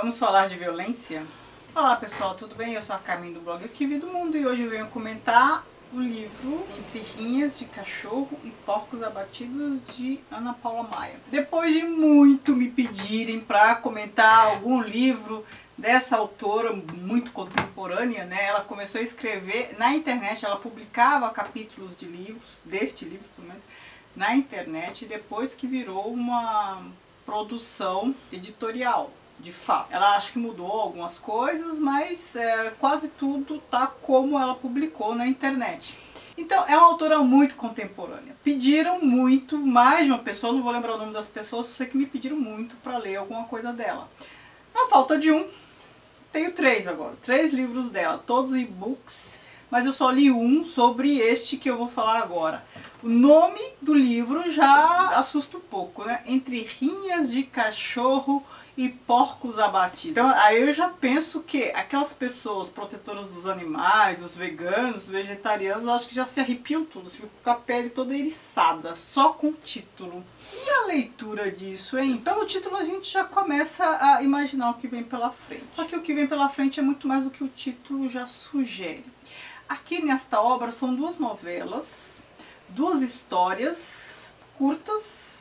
Vamos falar de violência? Olá pessoal, tudo bem? Eu sou a Carmen do blog Aqui Vi do Mundo e hoje eu venho comentar o livro Entre Rinhas de Cachorro e Porcos Abatidos de Ana Paula Maia. Depois de muito me pedirem para comentar algum livro dessa autora muito contemporânea, né? Ela começou a escrever na internet, ela publicava capítulos de livros, deste livro pelo menos, na internet, depois que virou uma produção editorial. De fato, ela acha que mudou algumas coisas, mas quase tudo tá como ela publicou na internet. Então é uma autora muito contemporânea. Pediram muito, mais de uma pessoa, não vou lembrar o nome das pessoas, eu sei que me pediram muito para ler alguma coisa dela. Na falta de um, tenho 3 agora, 3 livros dela, todos e-books, mas eu só li um sobre este que eu vou falar agora. O nome do livro já assusta um pouco, né? Entre Rinhas de Cachorro e Porcos Abatidos. Então aí eu já penso que aquelas pessoas protetoras dos animais, os veganos, os vegetarianos, eu acho que já se arrepiam todos, ficam com a pele toda eriçada, só com o título. E a leitura disso, hein? Pelo título a gente já começa a imaginar o que vem pela frente. Só que o que vem pela frente é muito mais do que o título já sugere. Aqui nesta obra são 2 novelas, 2 histórias curtas,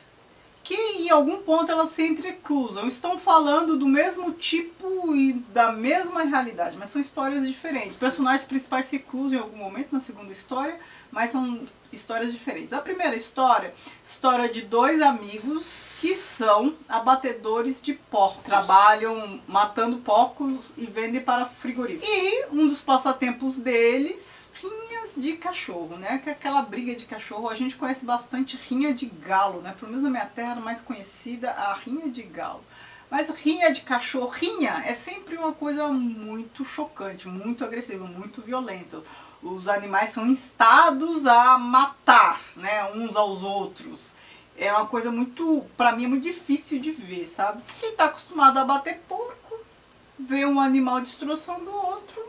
que em algum ponto elas se entrecruzam, estão falando do mesmo tipo e da mesma realidade, mas são histórias diferentes. Os personagens principais se cruzam em algum momento na segunda história, mas são histórias diferentes. A primeira história de 2 amigos que são abatedores de porcos. Trabalham matando porcos e vendem para frigoríficos. E um dos passatempos deles, rinhas de cachorro, né? Que é aquela briga de cachorro. A gente conhece bastante rinha de galo, né? Pelo menos na minha terra, mais conhecida a rinha de galo. Mas rinha de cachorro, rinha é sempre uma coisa muito chocante, muito agressiva, muito violenta. Os animais são instados a matar, né, uns aos outros. É uma coisa muito, pra mim é muito difícil de ver, sabe? Quem tá acostumado a bater porco, vê um animal destroçando o outro,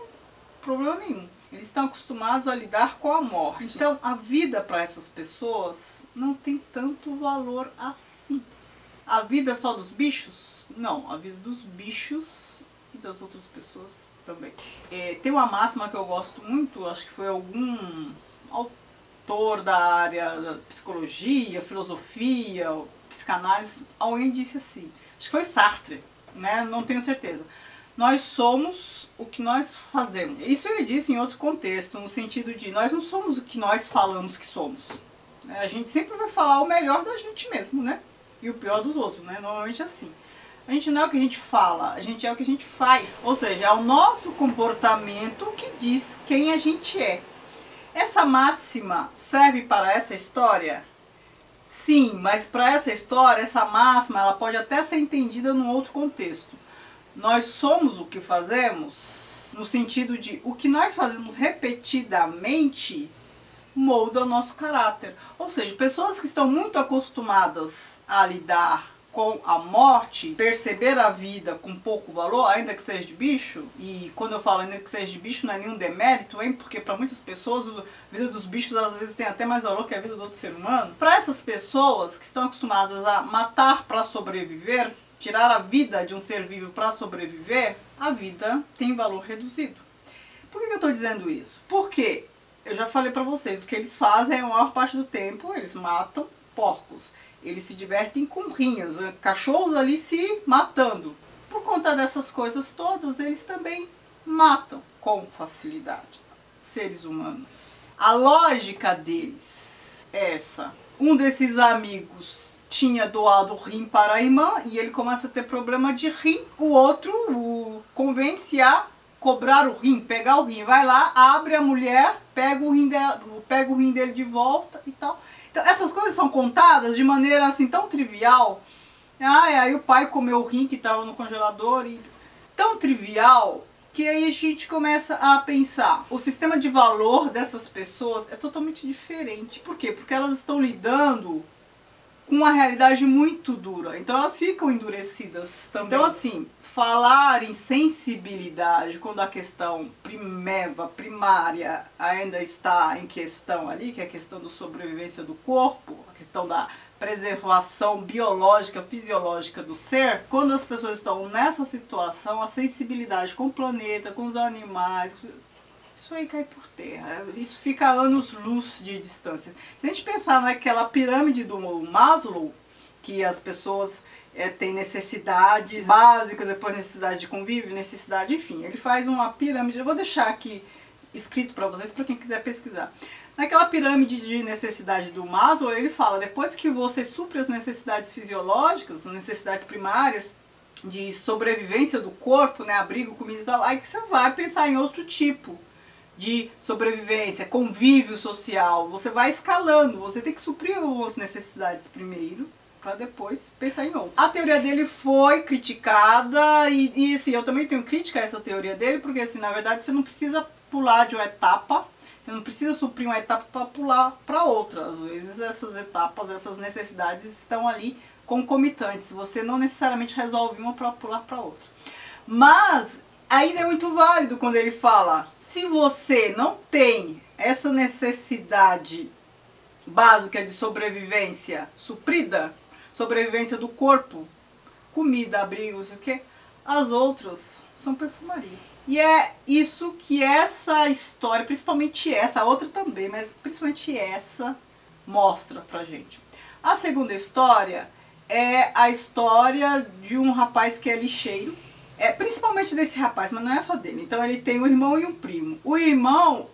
problema nenhum. Eles estão acostumados a lidar com a morte. Então a vida para essas pessoas não tem tanto valor assim. A vida só dos bichos? Não, a vida dos bichos e das outras pessoas também. Tem uma máxima que eu gosto muito, acho que foi algum autor da área da psicologia, filosofia, psicanálise, alguém disse assim, acho que foi Sartre, né? Não tenho certeza. Nós somos o que nós fazemos. Isso ele disse em outro contexto, no sentido de nós não somos o que nós falamos que somos. A gente sempre vai falar o melhor da gente mesmo, né? E o pior dos outros, né? Normalmente é assim. A gente não é o que a gente fala, a gente é o que a gente faz. Ou seja, é o nosso comportamento que diz quem a gente é. Essa máxima serve para essa história? Sim, mas para essa história, essa máxima, ela pode até ser entendida num outro contexto. Nós somos o que fazemos, no sentido de o que nós fazemos repetidamente molda o nosso caráter. Ou seja, pessoas que estão muito acostumadas a lidar com a morte, perceber a vida com pouco valor, ainda que seja de bicho, e quando eu falo ainda que seja de bicho não é nenhum demérito, hein? Porque para muitas pessoas a vida dos bichos às vezes tem até mais valor que a vida dos outros seres humanos. Para essas pessoas que estão acostumadas a matar para sobreviver, tirar a vida de um ser vivo para sobreviver, a vida tem valor reduzido. Por que eu estou dizendo isso? Porque eu já falei para vocês, o que eles fazem a maior parte do tempo, eles matam porcos. Eles se divertem com rinhas, cachorros ali se matando. Por conta dessas coisas todas, eles também matam com facilidade seres humanos. A lógica deles é essa. Um desses amigos tinha doado o rim para a irmã e ele começa a ter problema de rim. O outro o convence a cobrar o rim, pegar o rim. Vai lá, abre a mulher, pega o rim dele de volta e tal. Então essas coisas são contadas de maneira assim tão trivial. Aí o pai comeu o rim que estava no congelador. E tão trivial que aí a gente começa a pensar. O sistema de valor dessas pessoas é totalmente diferente. Por quê? Porque elas estão lidando com uma realidade muito dura, então elas ficam endurecidas também. Então assim, falar em sensibilidade quando a questão primária ainda está em questão ali, que é a questão da sobrevivência do corpo, a questão da preservação biológica, fisiológica do ser, quando as pessoas estão nessa situação, a sensibilidade com o planeta, com os animais, isso aí cai por terra. Isso fica a anos-luz de distância. Se a gente pensar naquela pirâmide do Maslow, que as pessoas têm necessidades básicas, depois necessidade de convívio, necessidade, enfim, ele faz uma pirâmide. Eu vou deixar aqui escrito para vocês, para quem quiser pesquisar. Naquela pirâmide de necessidade do Maslow, ele fala, depois que você supre as necessidades fisiológicas, as necessidades primárias de sobrevivência do corpo, né, abrigo, comida e tal, aí que você vai pensar em outro tipo de sobrevivência, convívio social. Você vai escalando, você tem que suprir algumas necessidades primeiro, para depois pensar em outras. A teoria dele foi criticada e assim, eu também tenho crítica a essa teoria dele, porque assim, na verdade você não precisa pular de uma etapa, você não precisa suprir uma etapa para pular para outra. Às vezes essas etapas, essas necessidades estão ali concomitantes, você não necessariamente resolve uma para pular para outra. Mas ainda é muito válido quando ele fala, se você não tem essa necessidade básica de sobrevivência suprida, sobrevivência do corpo, comida, abrigo, não sei o que, as outras são perfumaria. E é isso que essa história, principalmente essa, a outra também, mas principalmente essa, mostra pra gente. A segunda história é a história de um rapaz que é lixeiro, principalmente desse rapaz, mas não é só dele. Então ele tem um irmão e um primo. O irmão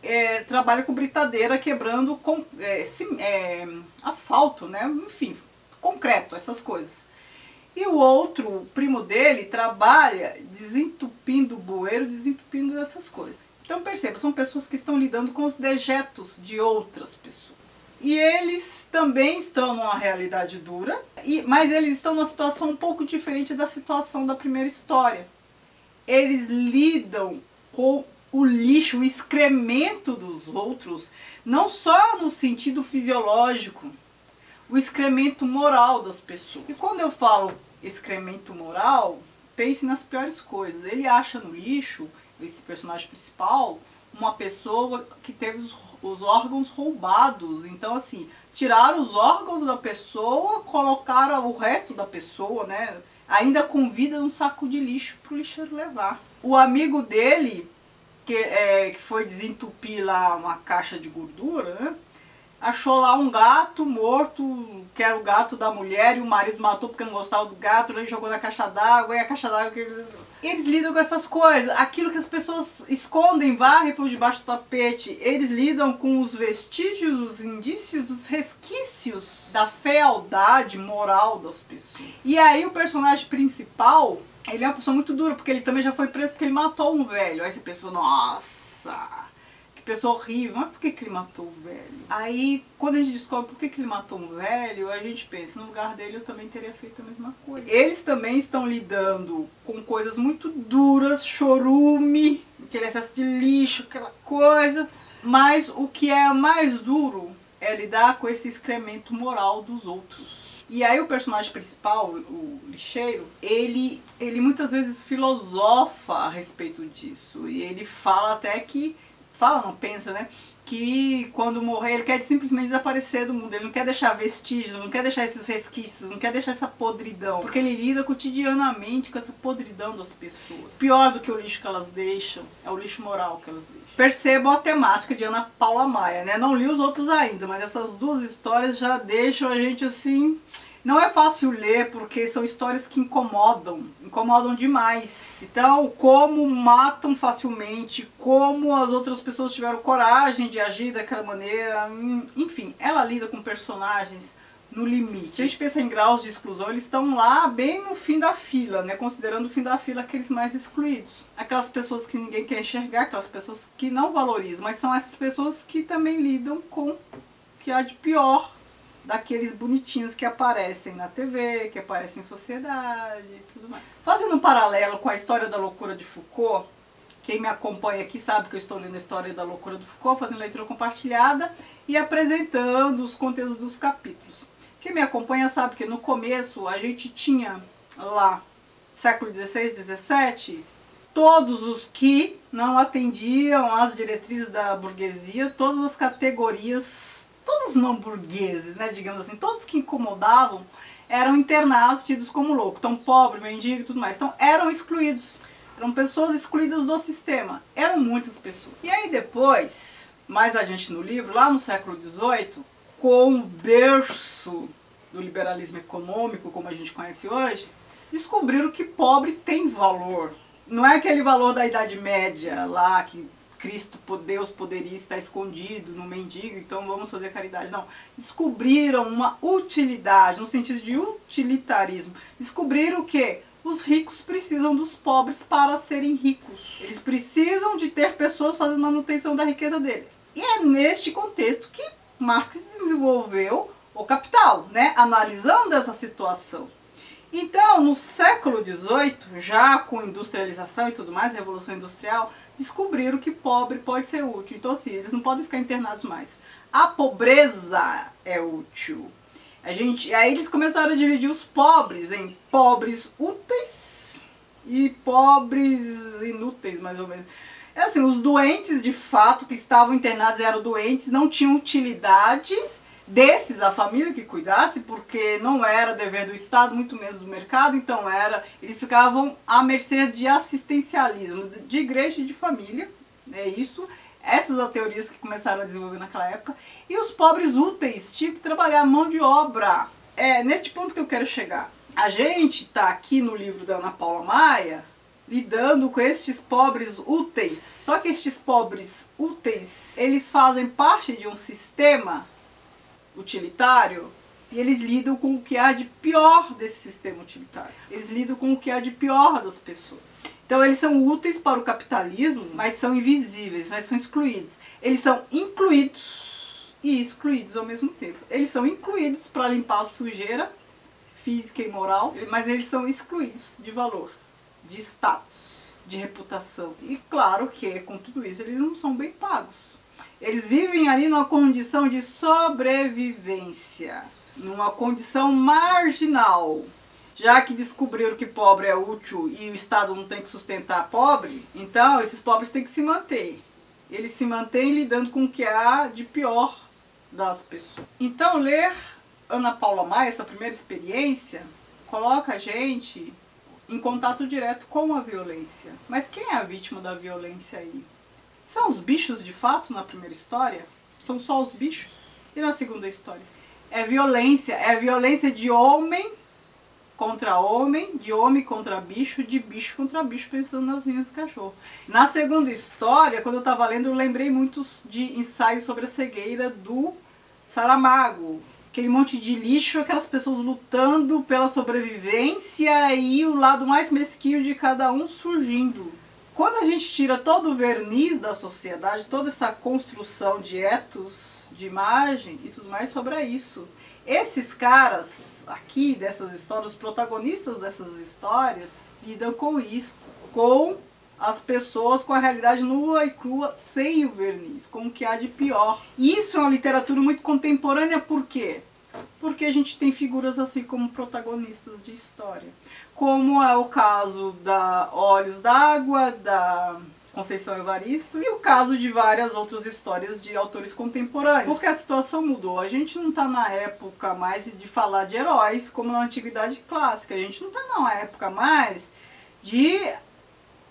trabalha com britadeira, quebrando asfalto, né? Enfim, concreto, essas coisas. E o outro, o primo dele, trabalha desentupindo bueiro, desentupindo essas coisas. Então perceba, são pessoas que estão lidando com os dejetos de outras pessoas. E eles também estão numa realidade dura, mas eles estão numa situação um pouco diferente da situação da primeira história. Eles lidam com o lixo, o excremento dos outros, não só no sentido fisiológico, o excremento moral das pessoas. E quando eu falo excremento moral, pense nas piores coisas. Ele acha no lixo, esse personagem principal, uma pessoa que teve os órgãos roubados. Então assim, tiraram os órgãos da pessoa, colocaram o resto da pessoa, né, ainda com vida, num saco de lixo para o lixeiro levar. O amigo dele, que foi desentupir lá uma caixa de gordura, né, achou lá um gato morto, que era o gato da mulher, e o marido matou porque não gostava do gato, ele jogou na caixa d'água, e a caixa d'água... Eles lidam com essas coisas, aquilo que as pessoas escondem, varrem por debaixo do tapete. Eles lidam com os vestígios, os indícios, os resquícios da fealdade moral das pessoas. E aí o personagem principal, ele é uma pessoa muito dura, porque ele também já foi preso porque ele matou um velho. Aí você pensou, nossa... pessoa horrível, mas por que ele matou o velho? Aí, quando a gente descobre por que ele matou um velho, a gente pensa, no lugar dele eu também teria feito a mesma coisa. Eles também estão lidando com coisas muito duras, chorume, aquele excesso de lixo, aquela coisa. Mas o que é mais duro é lidar com esse excremento moral dos outros. E aí o personagem principal, o lixeiro, ele muitas vezes filosofa a respeito disso. E ele fala até que... Fala, não pensa, né? Que quando morrer ele quer simplesmente desaparecer do mundo. Ele não quer deixar vestígios, não quer deixar esses resquícios, não quer deixar essa podridão. Porque ele lida cotidianamente com essa podridão das pessoas. Pior do que o lixo que elas deixam, é o lixo moral que elas deixam. Percebam a temática de Ana Paula Maia, né? Não li os outros ainda, mas essas duas histórias já deixam a gente assim... Não é fácil ler porque são histórias que incomodam demais. Então, como matam facilmente, como as outras pessoas tiveram coragem de agir daquela maneira, enfim, ela lida com personagens no limite. Se a gente pensa em graus de exclusão, eles estão lá bem no fim da fila, né? Considerando o fim da fila aqueles mais excluídos. Aquelas pessoas que ninguém quer enxergar, aquelas pessoas que não valorizam, mas são essas pessoas que também lidam com o que há de pior daqueles bonitinhos que aparecem na TV, que aparecem em sociedade e tudo mais. Fazendo um paralelo com a história da loucura de Foucault, quem me acompanha aqui sabe que eu estou lendo a história da loucura de Foucault, fazendo leitura compartilhada e apresentando os conteúdos dos capítulos. Quem me acompanha sabe que no começo a gente tinha lá, século XVI, XVII, todos os que não atendiam às diretrizes da burguesia, todas as categorias todos os não burgueses, né, digamos assim, todos que incomodavam, eram internados, tidos como louco. Então, pobre, mendigo e tudo mais. Então, eram excluídos. Eram pessoas excluídas do sistema. Eram muitas pessoas. E aí depois, mais adiante no livro, lá no século XVIII, com o berço do liberalismo econômico, como a gente conhece hoje, descobriram que pobre tem valor. Não é aquele valor da Idade Média lá, que Cristo, Deus poderia estar escondido no mendigo, então vamos fazer caridade. Não. Descobriram uma utilidade, no sentido de utilitarismo. Descobriram que os ricos precisam dos pobres para serem ricos. Eles precisam de ter pessoas fazendo manutenção da riqueza dele. E é neste contexto que Marx desenvolveu o Capital, né? Analisando essa situação. Então, no século XVIII, já com industrialização e tudo mais, Revolução Industrial, descobriram que pobre pode ser útil. Então, assim, eles não podem ficar internados mais. A pobreza é útil. Aí eles começaram a dividir os pobres em pobres úteis e pobres inúteis, mais ou menos. É assim, os doentes, de fato, que estavam internados eram doentes, não tinham utilidades. Desses, a família que cuidasse, porque não era dever do Estado, muito menos do mercado, então eles ficavam à mercê de assistencialismo, de igreja e de família, é isso, essas as teorias que começaram a desenvolver naquela época, e os pobres úteis tinham que trabalhar mão de obra. É neste ponto que eu quero chegar. A gente está aqui no livro da Ana Paula Maia, lidando com estes pobres úteis, só que estes pobres úteis, eles fazem parte de um sistema utilitário e eles lidam com o que há de pior desse sistema utilitário. Eles lidam com o que há de pior das pessoas. Então eles são úteis para o capitalismo, mas são invisíveis, mas são excluídos. Eles são incluídos e excluídos ao mesmo tempo. Eles são incluídos para limpar a sujeira física e moral, mas eles são excluídos de valor, de status, de reputação. E claro que com tudo isso eles não são bem pagos. Eles vivem ali numa condição de sobrevivência, numa condição marginal. Já que descobriram que pobre é útil e o Estado não tem que sustentar pobre, então esses pobres têm que se manter. Eles se mantêm lidando com o que há de pior das pessoas. Então ler Ana Paula Maia, essa primeira experiência, coloca a gente em contato direto com a violência. Mas quem é a vítima da violência aí? São os bichos de fato na primeira história? São só os bichos? E na segunda história? É violência de homem contra homem, de homem contra bicho, de bicho contra bicho, pensando nas linhas do cachorro. Na segunda história, quando eu estava lendo, eu lembrei muito de ensaios sobre a cegueira do Saramago. Aquele monte de lixo, aquelas pessoas lutando pela sobrevivência e o lado mais mesquinho de cada um surgindo. Quando a gente tira todo o verniz da sociedade, toda essa construção de etos, de imagem e tudo mais, sobra isso. Esses caras aqui dessas histórias, os protagonistas dessas histórias, lidam com isso, com as pessoas, com a realidade nua e crua, sem o verniz, com o que há de pior. E isso é uma literatura muito contemporânea, por quê? Porque a gente tem figuras assim como protagonistas de história. Como é o caso da Olhos d'Água, da Conceição Evaristo, e o caso de várias outras histórias de autores contemporâneos. Porque a situação mudou. A gente não está na época mais de falar de heróis como na Antiguidade Clássica. A gente não está na época mais de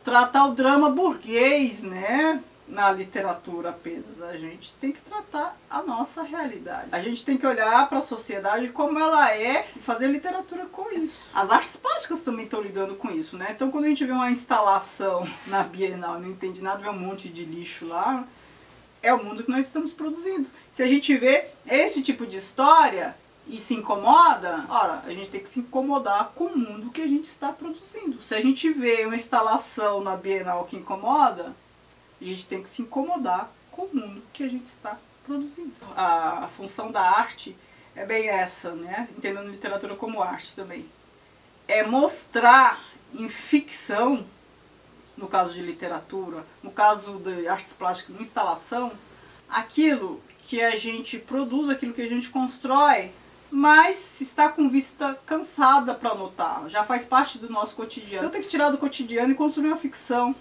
tratar o drama burguês, né? Na literatura apenas. A gente tem que tratar a nossa realidade. A gente tem que olhar para a sociedade como ela é e fazer literatura com isso. As artes plásticas também estão lidando com isso, né? Então quando a gente vê uma instalação na Bienal, não entende nada, vê um monte de lixo lá, é o mundo que nós estamos produzindo. Se a gente vê esse tipo de história e se incomoda, ora, a gente tem que se incomodar com o mundo que a gente está produzindo. Se a gente vê uma instalação na Bienal que incomoda, a gente tem que se incomodar com o mundo que a gente está produzindo. A função da arte é bem essa, né? Entendendo literatura como arte também. É mostrar em ficção, no caso de literatura, no caso de artes plásticas, instalação, aquilo que a gente produz, aquilo que a gente constrói, mas está com vista cansada para notar, já faz parte do nosso cotidiano. Então tem que tirar do cotidiano e construir uma ficção.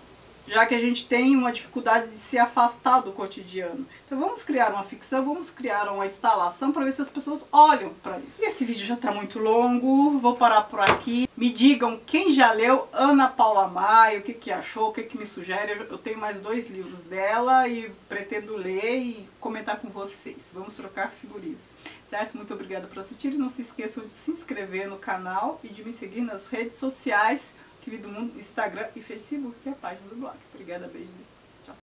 já que a gente tem uma dificuldade de se afastar do cotidiano. Então vamos criar uma ficção, vamos criar uma instalação para ver se as pessoas olham para isso. E esse vídeo já está muito longo, vou parar por aqui. Me digam quem já leu Ana Paula Maia, o que que achou, o que que me sugere. Eu tenho mais 2 livros dela e pretendo ler e comentar com vocês. Vamos trocar figurinhas, certo? Muito obrigada por assistir e não se esqueçam de se inscrever no canal e de me seguir nas redes sociais, Que Vi do Mundo, Instagram e Facebook, que é a página do blog. Obrigada, beijos.